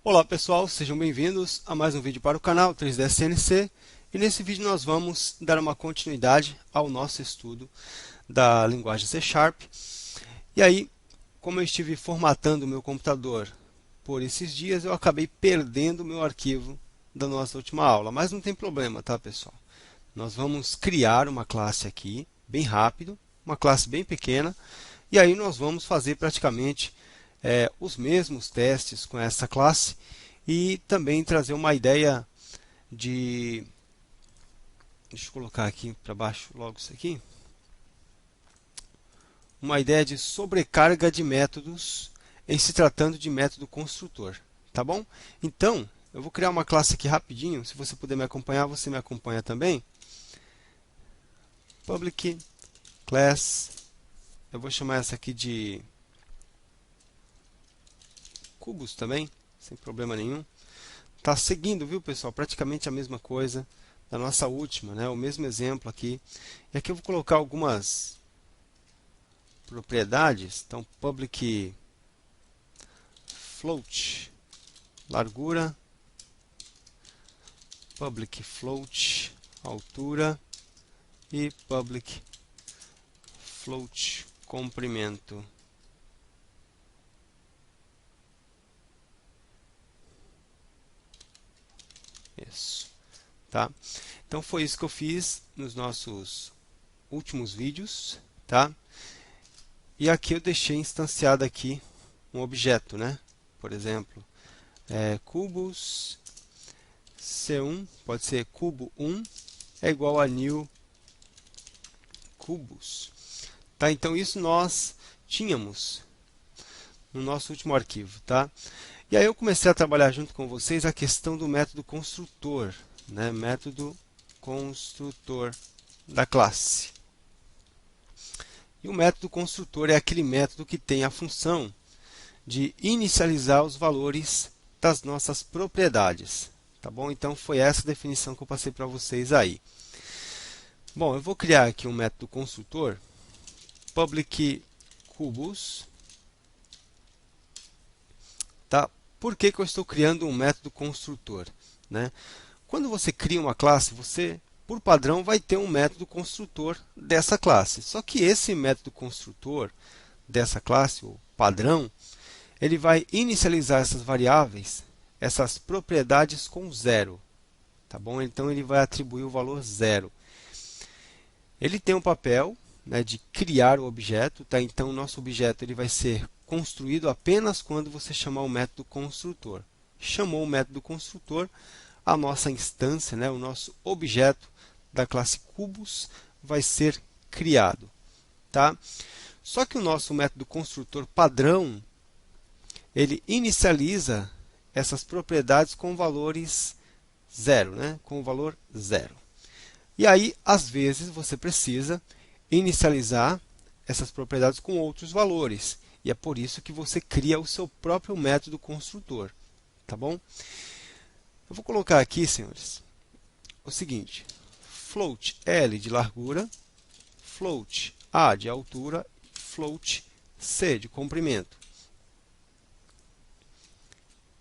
Olá pessoal, sejam bem-vindos a mais um vídeo para o canal 3ds CNC, e nesse vídeo nós vamos dar uma continuidade ao nosso estudo da linguagem C Sharp. E aí, como eu estive formatando o meu computador por esses dias, eu acabei perdendo o meu arquivo da nossa última aula, mas não tem problema, tá pessoal? Nós vamos criar uma classe aqui, bem rápido, uma classe bem pequena, e aí nós vamos fazer praticamente os mesmos testes com essa classe e também trazer uma ideia de... Deixa eu colocar aqui para baixo logo isso aqui. Uma ideia de sobrecarga de métodos em se tratando de método construtor. Tá bom? Então, eu vou criar uma classe aqui rapidinho. Se você puder me acompanhar, você me acompanha também. Public class. Eu vou chamar essa aqui de cubos também, sem problema nenhum. Está seguindo, viu pessoal? Praticamente a mesma coisa da nossa última, né? O mesmo exemplo aqui. E aqui eu vou colocar algumas propriedades. Então, public float, largura, public float, altura e public float, comprimento. Isso, tá? Então foi isso que eu fiz nos nossos últimos vídeos, tá? E aqui eu deixei instanciado aqui um objeto, né? Por exemplo, cubos C1, pode ser cubo 1 é igual a new cubos. Tá? Então isso nós tínhamos no nosso último arquivo, tá? E aí eu comecei a trabalhar junto com vocês a questão do método construtor, né? Método construtor da classe. E o método construtor é aquele método que tem a função de inicializar os valores das nossas propriedades. Tá bom? Então foi essa definição que eu passei para vocês aí. Bom, eu vou criar aqui um método construtor, public cubos. Tá? Por que eu estou criando um método construtor? Né? Quando você cria uma classe, você, por padrão, vai ter um método construtor dessa classe. Só que esse método construtor dessa classe, o padrão, ele vai inicializar essas variáveis, essas propriedades com zero. Tá bom? Então ele vai atribuir o valor zero. Ele tem um papel, né, de criar o objeto. Tá? Então o nosso objeto ele vai ser construído apenas quando você chamar o método construtor. Chamou o método construtor, a nossa instância, né, o nosso objeto da classe cubos vai ser criado. Tá? Só que o nosso método construtor padrão, ele inicializa essas propriedades com valores zero, né? Com o valor zero. E aí, às vezes, você precisa inicializar essas propriedades com outros valores. E é por isso que você cria o seu próprio método construtor. Tá bom? Eu vou colocar aqui, senhores, o seguinte: float L de largura, float A de altura, float C de comprimento.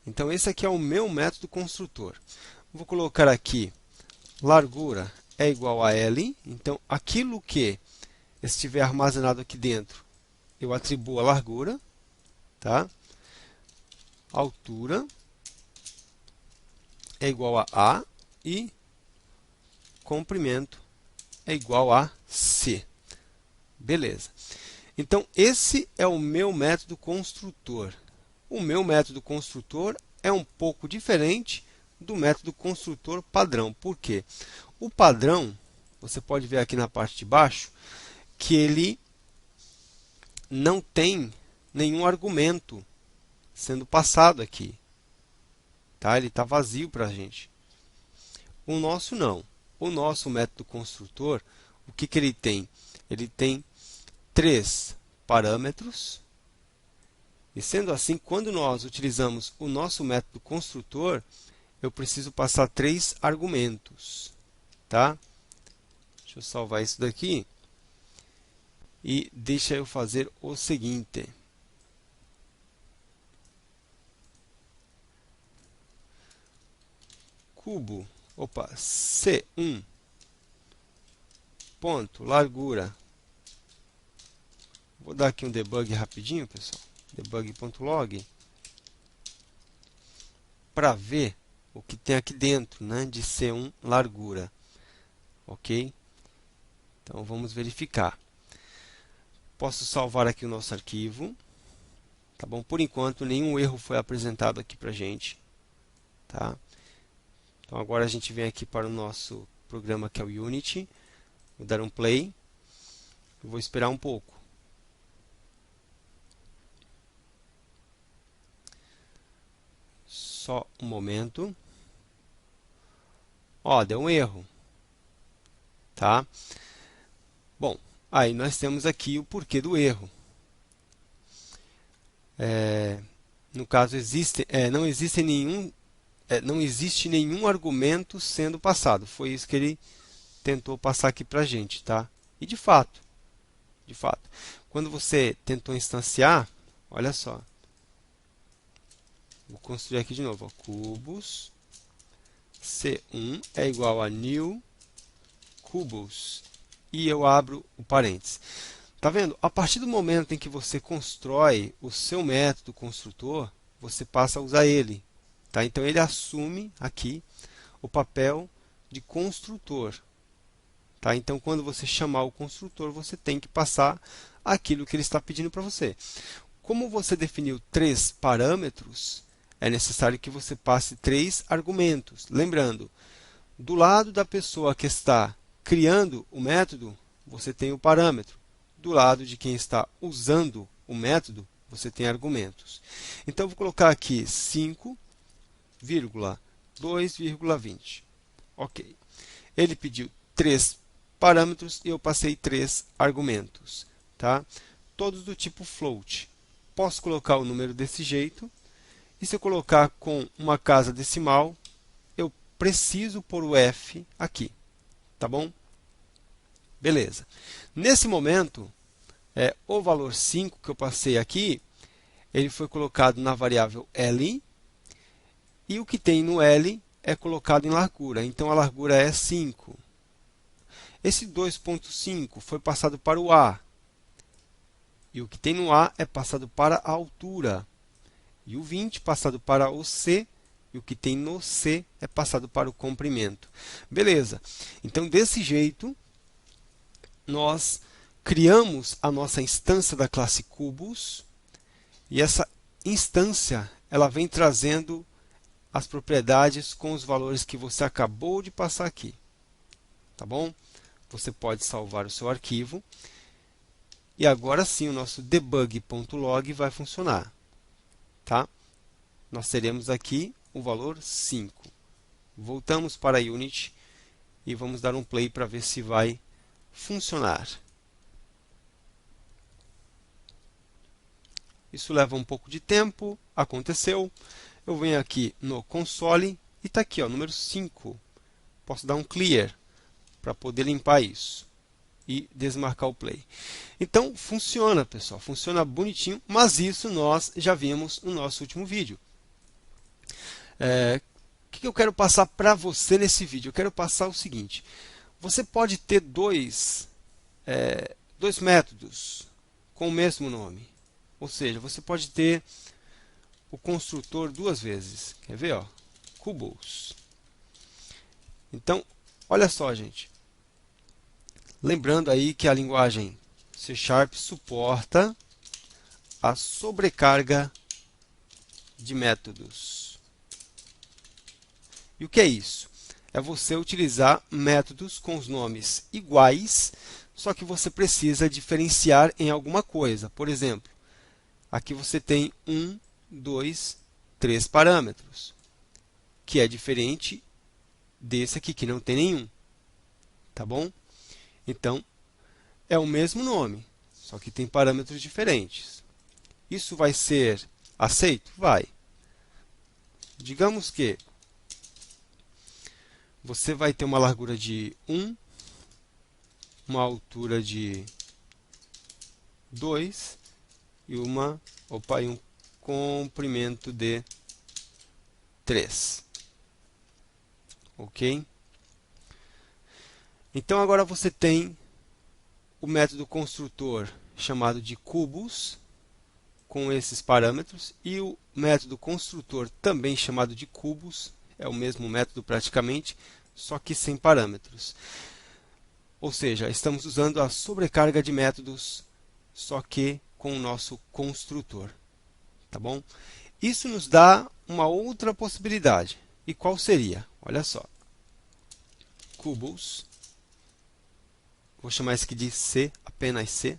Então, esse aqui é o meu método construtor. Vou colocar aqui largura é igual a L. Então, aquilo que estiver armazenado aqui dentro, eu atribuo a largura. Tá? Altura é igual a A e comprimento é igual a C. Beleza. Então, esse é o meu método construtor. O meu método construtor é um pouco diferente do método construtor padrão. Por quê? O padrão, você pode ver aqui na parte de baixo, que ele não tem nenhum argumento sendo passado aqui. Tá? Ele está vazio para a gente. O nosso não. O nosso método construtor, o que ele tem? Ele tem 3 parâmetros. E sendo assim, quando nós utilizamos o nosso método construtor, eu preciso passar 3 argumentos. Tá? Deixa eu salvar isso daqui. E deixa eu fazer o seguinte. cubo, C1 ponto largura. Vou dar aqui um debug rapidinho, pessoal. Debug.log para ver o que tem aqui dentro, né, de C1 largura. Ok? Então vamos verificar. Posso salvar aqui o nosso arquivo. Tá bom? Por enquanto, nenhum erro foi apresentado aqui para a gente. Tá? Então agora a gente vem aqui para o nosso programa que é o Unity. Vou dar um play. Vou esperar um pouco. Só um momento. Ó, deu um erro. Tá? Bom, aí nós temos aqui o porquê do erro. No caso, não existe nenhum argumento sendo passado. Foi isso que ele tentou passar aqui para a gente, tá? E de fato, quando você tentou instanciar, olha só. Vou construir aqui de novo, ó, cubos C1 é igual a new cubos e eu abro o parênteses. Tá vendo? A partir do momento em que você constrói o seu método construtor, você passa a usar ele. Tá? Então, ele assume aqui o papel de construtor. Tá? Então, quando você chamar o construtor, você tem que passar aquilo que ele está pedindo para você. Como você definiu 3 parâmetros, é necessário que você passe 3 argumentos. Lembrando, do lado da pessoa que está criando o método, você tem o parâmetro. Do lado de quem está usando o método, você tem argumentos. Então, eu vou colocar aqui 5,2,20. Ok. Ele pediu 3 parâmetros e eu passei 3 argumentos. Tá? Todos do tipo float. Posso colocar o número desse jeito. E se eu colocar com uma casa decimal, eu preciso pôr o F aqui. Tá bom? Beleza. Nesse momento, o valor 5 que eu passei aqui, ele foi colocado na variável L, e o que tem no L é colocado em largura. Então, a largura é 5. Esse 2,5 foi passado para o A, e o que tem no A é passado para a altura. E o 20 passado para o C, e o que tem no C é passado para o comprimento. Beleza. Então, desse jeito, nós criamos a nossa instância da classe cubos, e essa instância ela vem trazendo as propriedades com os valores que você acabou de passar aqui. Tá bom? Você pode salvar o seu arquivo. E agora sim o nosso debug.log vai funcionar. Tá? Nós teremos aqui o valor 5. Voltamos para a Unity e vamos dar um play para ver se vai funcionar. Isso leva um pouco de tempo, aconteceu. Eu venho aqui no console e está aqui, ó, número 5. Posso dar um clear para poder limpar isso e desmarcar o play. Então, funciona, pessoal. Funciona bonitinho, mas isso nós já vimos no nosso último vídeo. O que eu quero passar para você nesse vídeo? Eu quero passar o seguinte. Você pode ter dois métodos com o mesmo nome. Ou seja, você pode ter o construtor duas vezes. Quer ver? Ó? Cubos. Então, olha só, gente. Lembrando aí que a linguagem C# suporta a sobrecarga de métodos. E o que é isso? É você utilizar métodos com os nomes iguais, só que você precisa diferenciar em alguma coisa. Por exemplo, aqui você tem 1, 2, 3 parâmetros, que é diferente desse aqui, que não tem nenhum. Tá bom? Então, é o mesmo nome, só que tem parâmetros diferentes. Isso vai ser aceito? Vai. Digamos que você vai ter uma largura de 1, uma altura de 2 e um comprimento de 3. ok? Então agora você tem o método construtor chamado de cubos, com esses parâmetros, e o método construtor também chamado de cubos, é o mesmo método praticamente, só que sem parâmetros. Ou seja, estamos usando a sobrecarga de métodos, só que com o nosso construtor. Tá bom? Isso nos dá uma outra possibilidade. E qual seria? Olha só. Cubos. Vou chamar isso aqui de C, apenas C.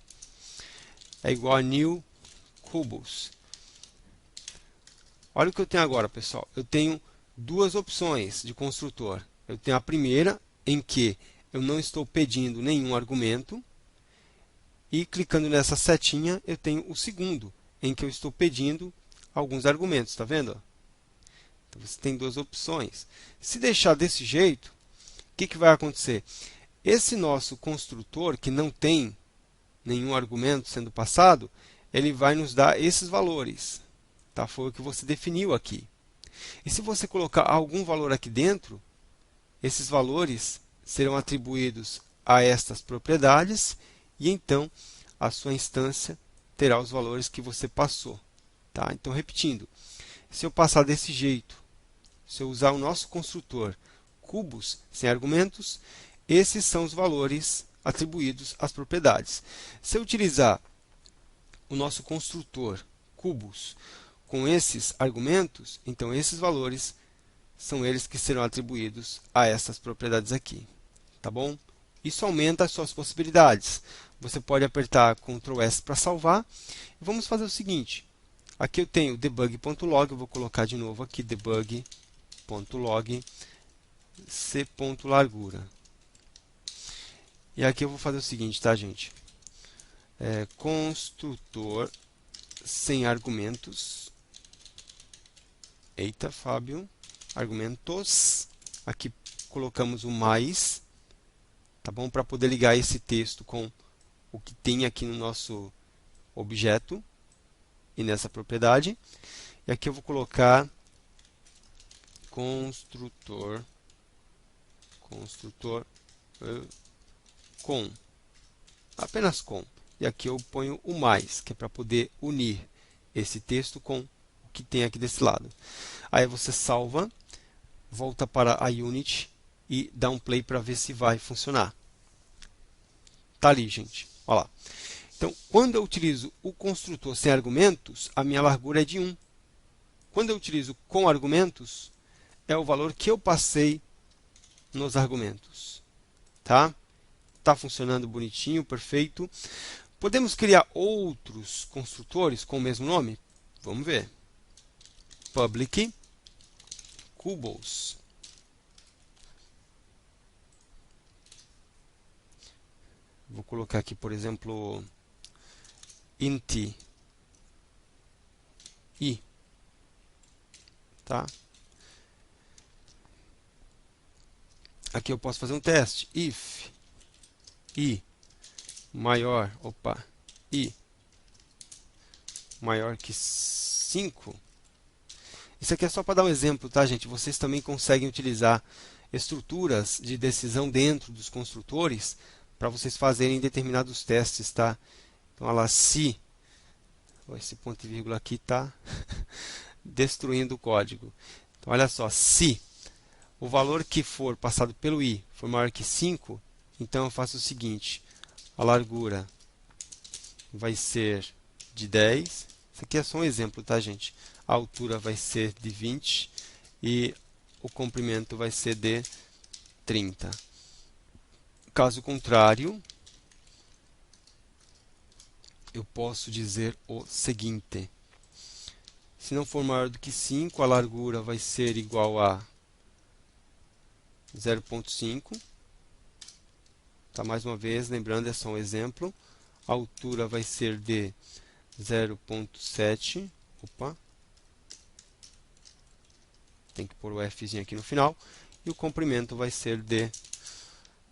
É igual a new cubos. Olha o que eu tenho agora, pessoal. Eu tenho duas opções de construtor. Eu tenho a primeira, em que eu não estou pedindo nenhum argumento. E clicando nessa setinha, eu tenho o segundo, em que eu estou pedindo alguns argumentos. Está vendo? Então, você tem duas opções. Se deixar desse jeito, o que vai acontecer? Esse nosso construtor, que não tem nenhum argumento sendo passado, ele vai nos dar esses valores. Tá? Foi o que você definiu aqui. E se você colocar algum valor aqui dentro, esses valores serão atribuídos a estas propriedades e então a sua instância terá os valores que você passou. Tá? Então, repetindo, se eu passar desse jeito, se eu usar o nosso construtor cubos sem argumentos, esses são os valores atribuídos às propriedades. Se eu utilizar o nosso construtor cubos com esses argumentos, então esses valores são eles que serão atribuídos a essas propriedades aqui. Tá bom? Isso aumenta as suas possibilidades. Você pode apertar Ctrl S para salvar. Vamos fazer o seguinte. Aqui eu tenho debug.log, eu vou colocar de novo aqui debug.log c.largura. E aqui eu vou fazer o seguinte, tá, gente? Construtor sem argumentos. Eita, Fábio. Argumentos. Aqui colocamos o mais, tá bom? Para poder ligar esse texto com o que tem aqui no nosso objeto e nessa propriedade. E aqui eu vou colocar construtor com, apenas com. E aqui eu ponho o mais, que é para poder unir esse texto com o que tem aqui desse lado. Aí você salva, volta para a Unity e dá um play para ver se vai funcionar. Tá ali, gente. Olha lá. Então, quando eu utilizo o construtor sem argumentos, a minha largura é de 1. Quando eu utilizo com argumentos, é o valor que eu passei nos argumentos. Tá? Tá funcionando bonitinho, perfeito. Podemos criar outros construtores com o mesmo nome? Vamos ver. Public cubos. Vou colocar aqui, por exemplo, int i. Tá? Aqui eu posso fazer um teste. If i maior, i maior que 5. Isso aqui é só para dar um exemplo, tá, gente? Vocês também conseguem utilizar estruturas de decisão dentro dos construtores para vocês fazerem determinados testes, tá? Então, olha lá, se esse ponto e vírgula aqui está destruindo o código. Então, olha só, se o valor que for passado pelo i for maior que 5, então eu faço o seguinte, a largura vai ser de 10, isso aqui é só um exemplo, tá, gente? A altura vai ser de 20 e o comprimento vai ser de 30. Caso contrário, eu posso dizer o seguinte, se não for maior do que 5, a largura vai ser igual a 0,5. Tá, mais uma vez, lembrando, é só um exemplo. A altura vai ser de 0,7. Opa. Tem que pôr o Fzinho aqui no final. E o comprimento vai ser de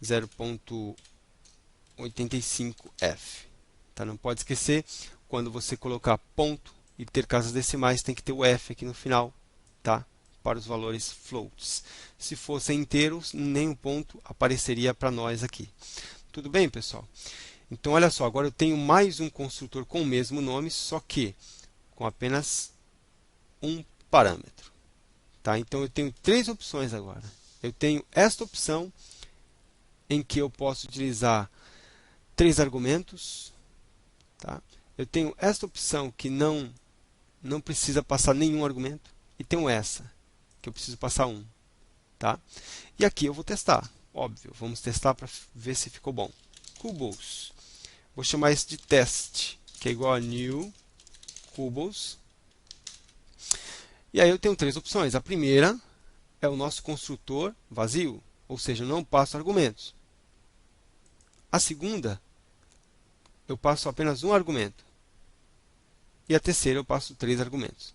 0,85F. Tá, não pode esquecer, quando você colocar ponto e ter casas decimais, tem que ter o F aqui no final. Tá? para os valores floats. Se fossem inteiros, nenhum ponto apareceria para nós aqui. Tudo bem, pessoal? Então, olha só, agora eu tenho mais um construtor com o mesmo nome, só que com apenas um parâmetro. Tá? Então, eu tenho três opções agora. Eu tenho esta opção, em que eu posso utilizar três argumentos. Tá? Eu tenho esta opção que não precisa passar nenhum argumento. E tenho essa, que eu preciso passar um. Tá? E aqui eu vou testar. Óbvio, vamos testar para ver se ficou bom. Cubos. Vou chamar isso de teste, que é igual a new cubos. E aí eu tenho três opções. A primeira é o nosso construtor vazio, ou seja, eu não passo argumentos. A segunda, eu passo apenas um argumento. E a terceira, eu passo três argumentos.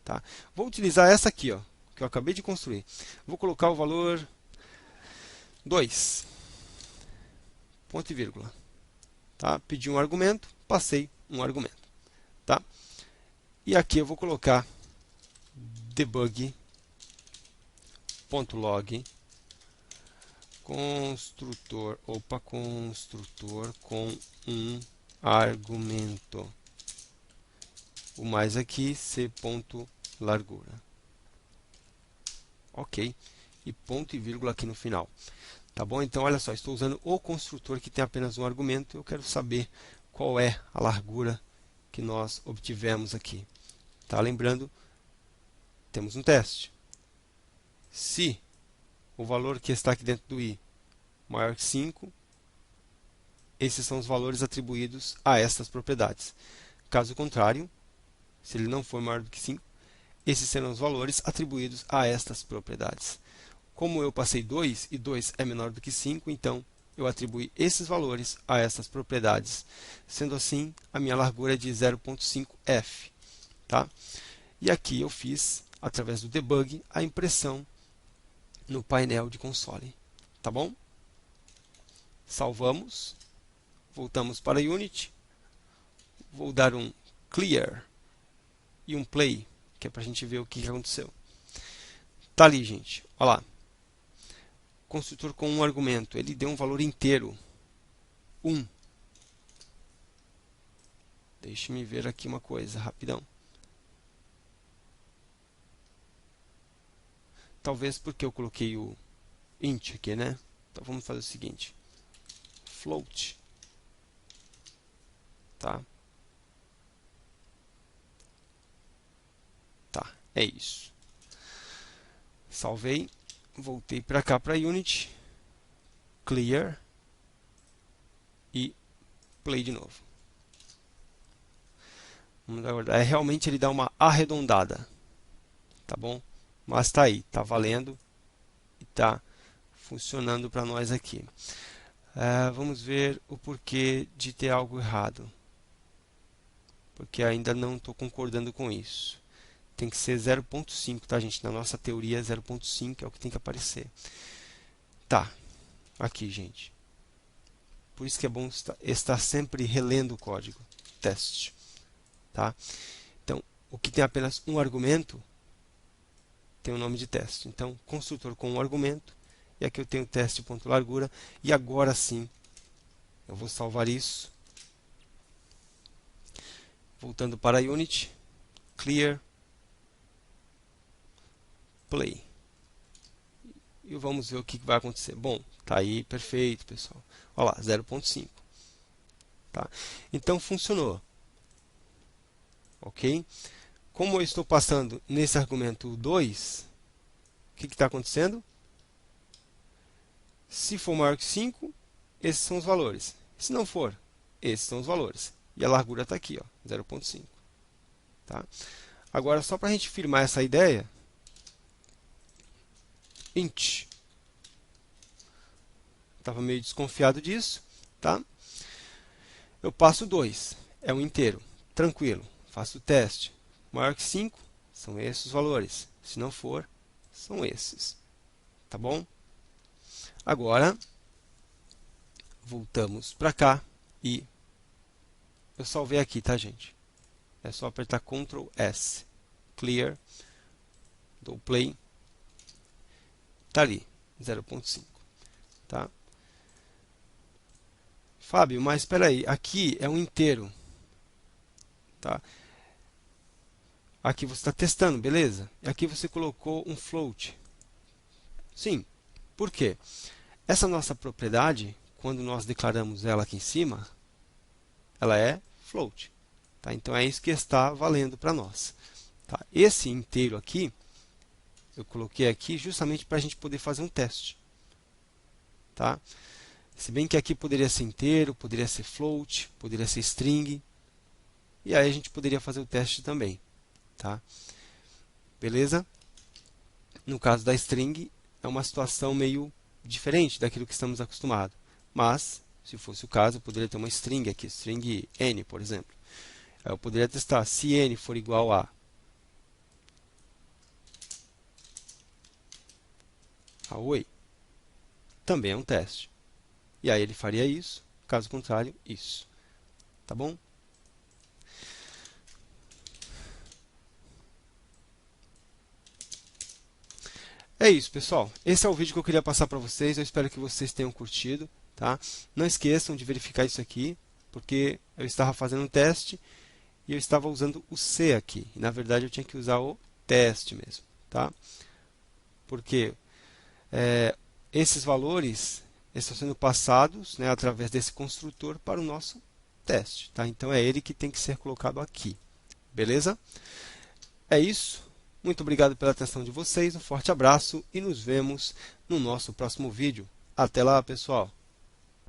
Tá? Vou utilizar essa aqui, ó, que eu acabei de construir. Vou colocar o valor 2, ponto e vírgula. Tá? Pedi um argumento, passei um argumento. Tá? E aqui eu vou colocar debug.log construtor com um argumento. O mais aqui, c.largura. Ok. E ponto e vírgula aqui no final. Tá bom? Então, olha só, estou usando o construtor que tem apenas um argumento. Eu quero saber qual é a largura que nós obtivemos aqui. Tá? Lembrando, temos um teste. Se o valor que está aqui dentro do i maior que 5, esses são os valores atribuídos a estas propriedades. Caso contrário, se ele não for maior do que 5, esses serão os valores atribuídos a estas propriedades. Como eu passei 2 e 2 é menor do que 5, então eu atribuí esses valores a essas propriedades. Sendo assim, a minha largura é de 0.5f. Tá? E aqui eu fiz, através do debug, a impressão no painel de console. Tá bom? Salvamos. Voltamos para Unity. Vou dar um clear e um play, que é para a gente ver o que aconteceu. Tá ali, gente. Olha lá. Construtor com um argumento. Ele deu um valor inteiro. 1. Deixe-me ver aqui uma coisa, rapidão. Talvez porque eu coloquei o int aqui, né? Então vamos fazer o seguinte. Float. Tá? Tá, é isso. Salvei. Voltei para cá, para Unity. Clear. E play de novo. Vamos aguardar. Realmente ele dá uma arredondada. Tá bom? Mas está aí, está valendo e está funcionando para nós aqui. Vamos ver o porquê de ter algo errado. Porque ainda não estou concordando com isso. Tem que ser 0.5, tá, gente? Na nossa teoria, 0.5 é o que tem que aparecer. Tá, aqui, gente. Por isso que é bom estar sempre relendo o código. Teste. Tá? Então, o que tem apenas um argumento tem o nome de teste. Então, construtor com um argumento. E aqui eu tenho teste.largura. E agora sim, eu vou salvar isso. Voltando para a Unity. Clear. Play. E vamos ver o que vai acontecer. Bom, tá aí, perfeito, pessoal. Olha lá, 0.5. Tá? Então, funcionou. Ok? Como eu estou passando nesse argumento 2, o que está acontecendo? Se for maior que 5, esses são os valores. Se não for, esses são os valores. E a largura está aqui, 0.5. Tá? Agora, só para a gente firmar essa ideia, int. Estava meio desconfiado disso. Tá? Eu passo 2, é um inteiro. Tranquilo, faço o teste. Maior que 5, são esses os valores. Se não for, são esses. Tá bom? Agora, voltamos para cá e eu salvei aqui, tá, gente? É só apertar Ctrl S. Clear. dou play, está ali, 0.5. Tá? Fábio, mas espera aí, aqui é um inteiro. Tá? Aqui você está testando, beleza? E aqui você colocou um float. Sim, por quê? Essa nossa propriedade, quando nós declaramos ela aqui em cima, ela é float. Tá? Então é isso que está valendo para nós. Tá? Esse inteiro aqui, eu coloquei aqui justamente para a gente poder fazer um teste. Tá? Se bem que aqui poderia ser inteiro, poderia ser float, poderia ser string. E aí a gente poderia fazer o teste também. Tá? Beleza? No caso da string, é uma situação meio diferente daquilo que estamos acostumados. Mas, se fosse o caso, eu poderia ter uma string aqui, string n, por exemplo. Eu poderia testar se n for igual a oi, também é um teste. E aí ele faria isso, caso contrário, isso. Tá bom? É isso, pessoal. Esse é o vídeo que eu queria passar para vocês. Eu espero que vocês tenham curtido. Tá? Não esqueçam de verificar isso aqui, porque eu estava fazendo um teste e eu estava usando o C aqui. E, na verdade, eu tinha que usar o teste mesmo. Tá? Porque esses valores estão sendo passados, né, através desse construtor para o nosso teste. Tá? Então, é ele que tem que ser colocado aqui. Beleza? É isso. Muito obrigado pela atenção de vocês. Um forte abraço e nos vemos no nosso próximo vídeo. Até lá, pessoal!